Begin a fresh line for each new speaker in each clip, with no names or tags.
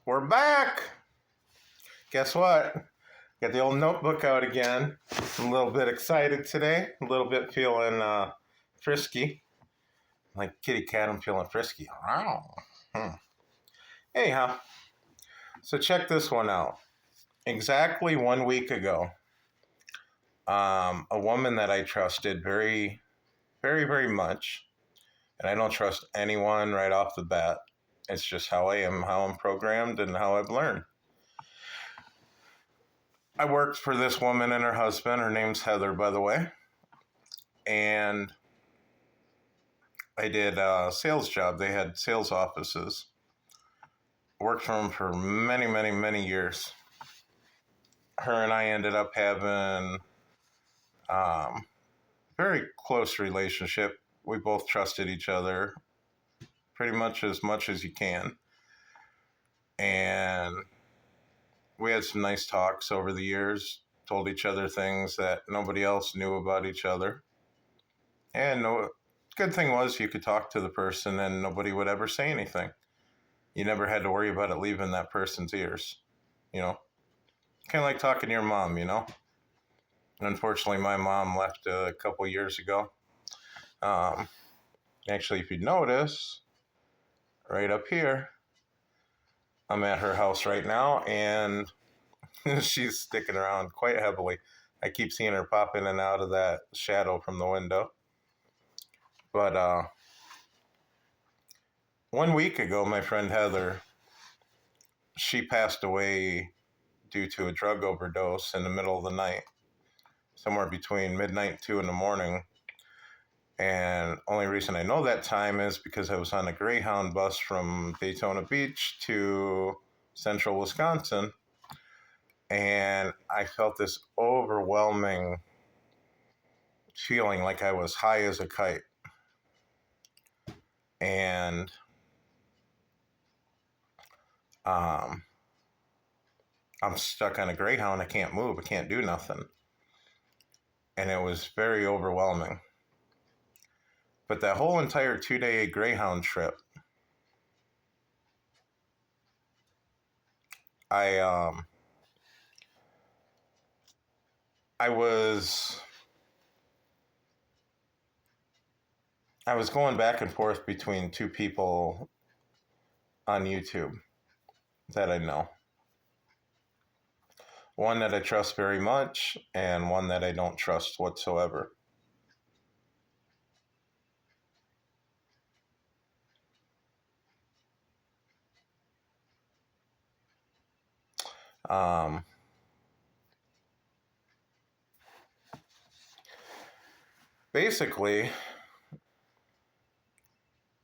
We're back. Guess what? Got the old notebook out again. I'm a little bit excited today. A little bit feeling frisky. Like kitty cat, I'm feeling frisky. Wow. Anyhow, so check this one out. Exactly 1 week ago, a woman that I trusted very, very, very much, and I don't trust anyone right off the bat. It's just how I am, how I'm programmed, and how I've learned. I worked for this woman and her husband. Her name's Heather, by the way. And I did a sales job. They had sales offices. Worked for them for many, many, many years. Her and I ended up having very close relationship. We both trusted each other pretty much as you can. And we had some nice talks over the years, told each other things that nobody else knew about each other. And no, good thing was you could talk to the person and nobody would ever say anything. You never had to worry about it leaving that person's ears, you know? Kind of like talking to your mom, you know? Unfortunately, my mom left a couple years ago. Actually, if you notice, right up here, I'm at her house right now, and she's sticking around quite heavily. I keep seeing her pop in and out of that shadow from the window. But 1 week ago, my friend Heather, she passed away due to a drug overdose in the middle of the night, somewhere between midnight and 2 in the morning. And only reason I know that time is because I was on a Greyhound bus from Daytona Beach to central Wisconsin. And I felt this overwhelming feeling like I was high as a kite. And I'm stuck on a Greyhound. I can't move. I can't do nothing. And it was very overwhelming. But that whole entire 2-day Greyhound trip, I was going back and forth between two people on YouTube that I know. One that I trust very much and one that I don't trust whatsoever. Basically,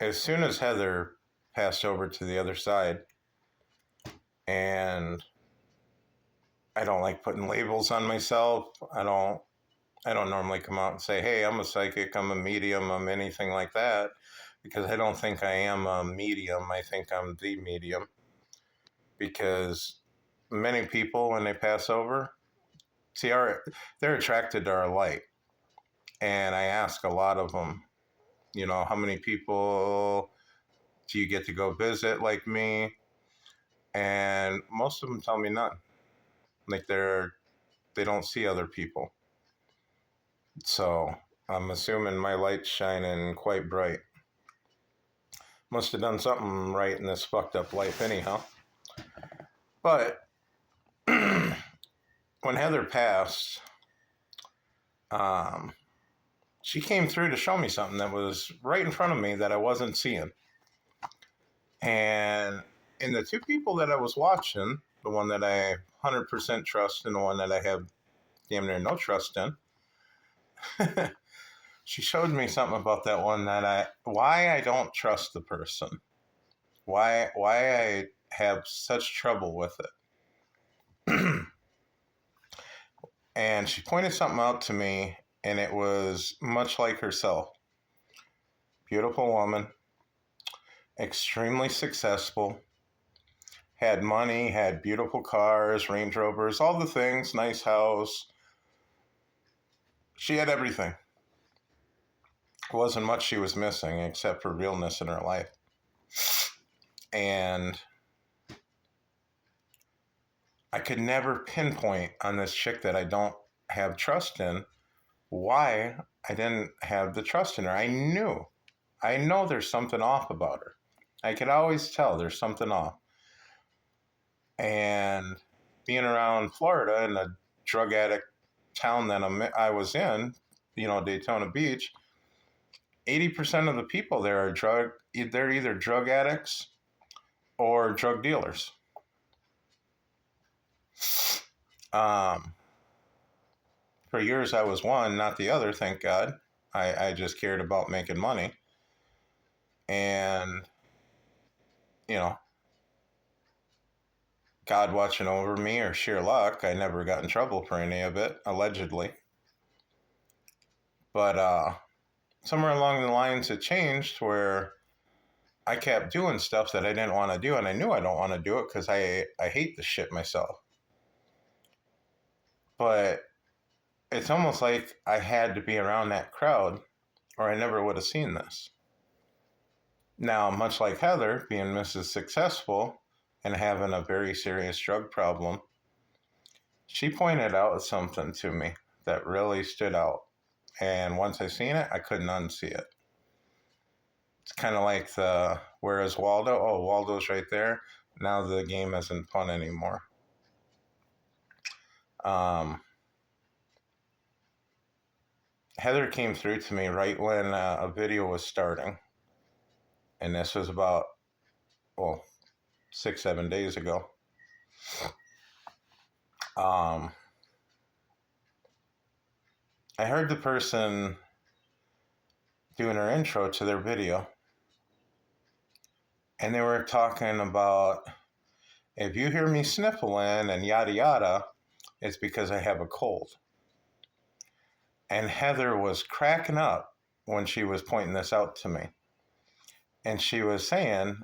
as soon as Heather passed over to the other side, and I don't like putting labels on myself. I don't normally come out and say, hey, I'm a psychic, I'm a medium, I'm anything like that, because I don't think I am a medium. I think I'm the medium. Because many people, when they pass over, they're attracted to our light. And I ask a lot of them, how many people do you get to go visit like me? And most of them tell me none. Like they don't see other people. So I'm assuming my light's shining quite bright. Must have done something right in this fucked up life anyhow. But when Heather passed, she came through to show me something that was right in front of me that I wasn't seeing. And in the two people that I was watching, the one that I 100% trust and the one that I have damn near no trust in, she showed me something about that one why I don't trust the person. Why I have such trouble with it. And she pointed something out to me, and it was much like herself. Beautiful woman, extremely successful, had money, had beautiful cars, Range Rovers, all the things, nice house. She had everything. It wasn't much she was missing except for realness in her life. And I could never pinpoint on this chick that I don't have trust in why I didn't have the trust in her. I know there's something off about her. I could always tell there's something off. And being around Florida in a drug addict town that I was in, Daytona Beach, 80% of the people there are they're either drug addicts or drug dealers. Um, for years, I was one, not the other, thank God. I just cared about making money. And, you know, God watching over me or sheer luck, I never got in trouble for any of it, allegedly. But somewhere along the lines, it changed where I kept doing stuff that I didn't want to do, and I knew I don't want to do it because I hate the shit myself. But it's almost like I had to be around that crowd or I never would have seen this. Now, much like Heather, being Mrs. Successful and having a very serious drug problem, she pointed out something to me that really stood out. And once I seen it, I couldn't unsee it. It's kind of like where is Waldo? Oh, Waldo's right there. Now the game isn't fun anymore. Heather came through to me right when a video was starting. And this was about, 6-7 days ago. I heard the person doing her intro to their video. And they were talking about, if you hear me sniffling and yada yada, it's because I have a cold. And Heather was cracking up when she was pointing this out to me. And she was saying,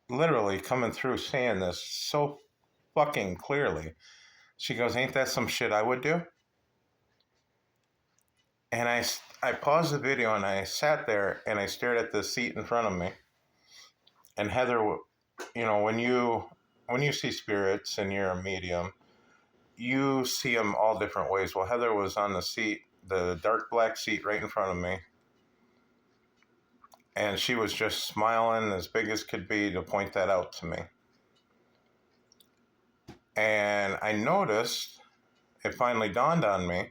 literally coming through saying this so fucking clearly. She goes, ain't that some shit I would do? And I paused the video and I sat there and I stared at the seat in front of me. And Heather, when you see spirits and you're a medium, you see them all different ways. Well, Heather was on the seat, the dark black seat right in front of me. And she was just smiling as big as could be to point that out to me. And I noticed, it finally dawned on me,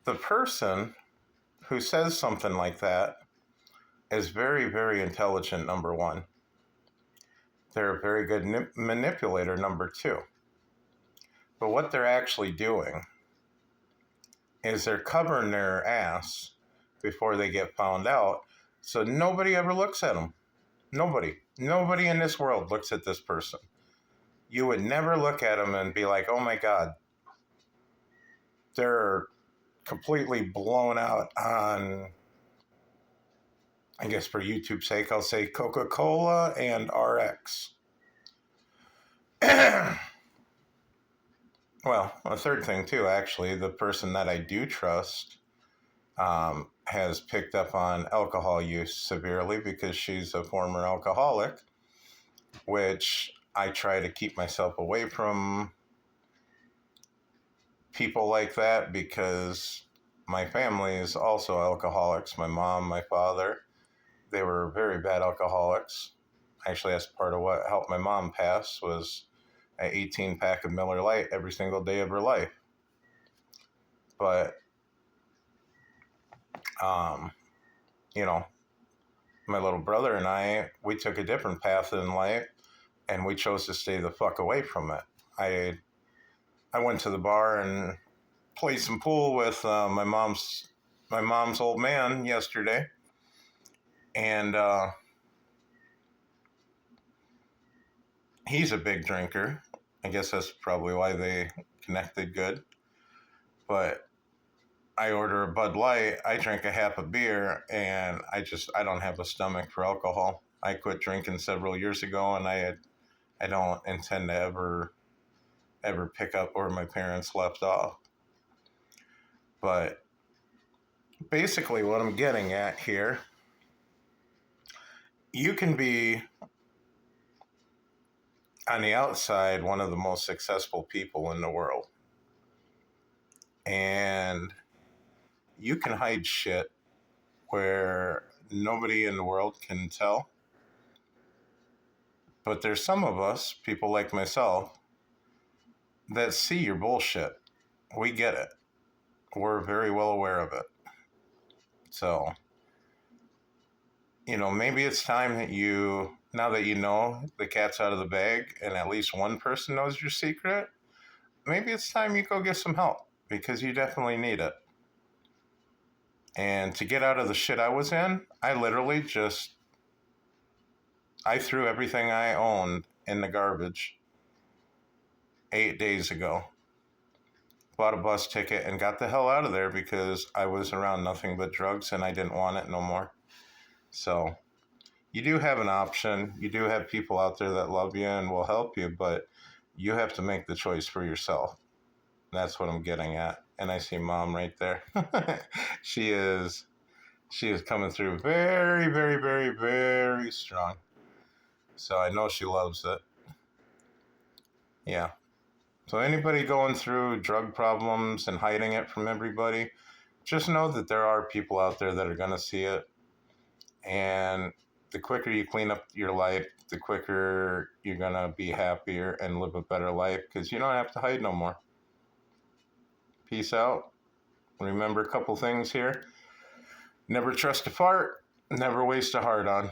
the person who says something like that is very, very intelligent, number one. They're a very good manipulator, number two. But what they're actually doing is they're covering their ass before they get found out, so nobody ever looks at them. Nobody in this world looks at this person. You would never look at them and be like, oh my God, they're completely blown out on, I guess for YouTube's sake, I'll say Coca-Cola and RX. Well, a third thing too, actually, the person that I do trust has picked up on alcohol use severely because she's a former alcoholic, which I try to keep myself away from people like that because my family is also alcoholics. My mom, my father, they were very bad alcoholics. Actually, that's part of what helped my mom pass was an 18-pack of Miller Lite every single day of her life. But, my little brother and I, we took a different path in life, and we chose to stay the fuck away from it. I went to the bar and played some pool with my mom's old man yesterday, and he's a big drinker. I guess that's probably why they connected good. But I order a Bud Light, I drink a half a beer, and I don't have a stomach for alcohol. I quit drinking several years ago, and I don't intend to ever pick up where my parents left off. But basically what I'm getting at here, you can be on the outside, one of the most successful people in the world. And you can hide shit where nobody in the world can tell. But there's some of us, people like myself, that see your bullshit. We get it. We're very well aware of it. So, maybe it's time that now that you know the cat's out of the bag and at least one person knows your secret, maybe it's time you go get some help because you definitely need it. And to get out of the shit I was in, I literally I threw everything I owned in the garbage 8 days ago. Bought a bus ticket and got the hell out of there because I was around nothing but drugs and I didn't want it no more. So you do have an option. You do have people out there that love you and will help you, but you have to make the choice for yourself. That's what I'm getting at. And I see Mom right there. She is coming through very, very, very, very strong. So I know she loves it. Yeah. So anybody going through drug problems and hiding it from everybody, just know that there are people out there that are going to see it. And the quicker you clean up your life, the quicker you're going to be happier and live a better life because you don't have to hide no more. Peace out. Remember a couple things here. Never trust a fart. Never waste a heart on.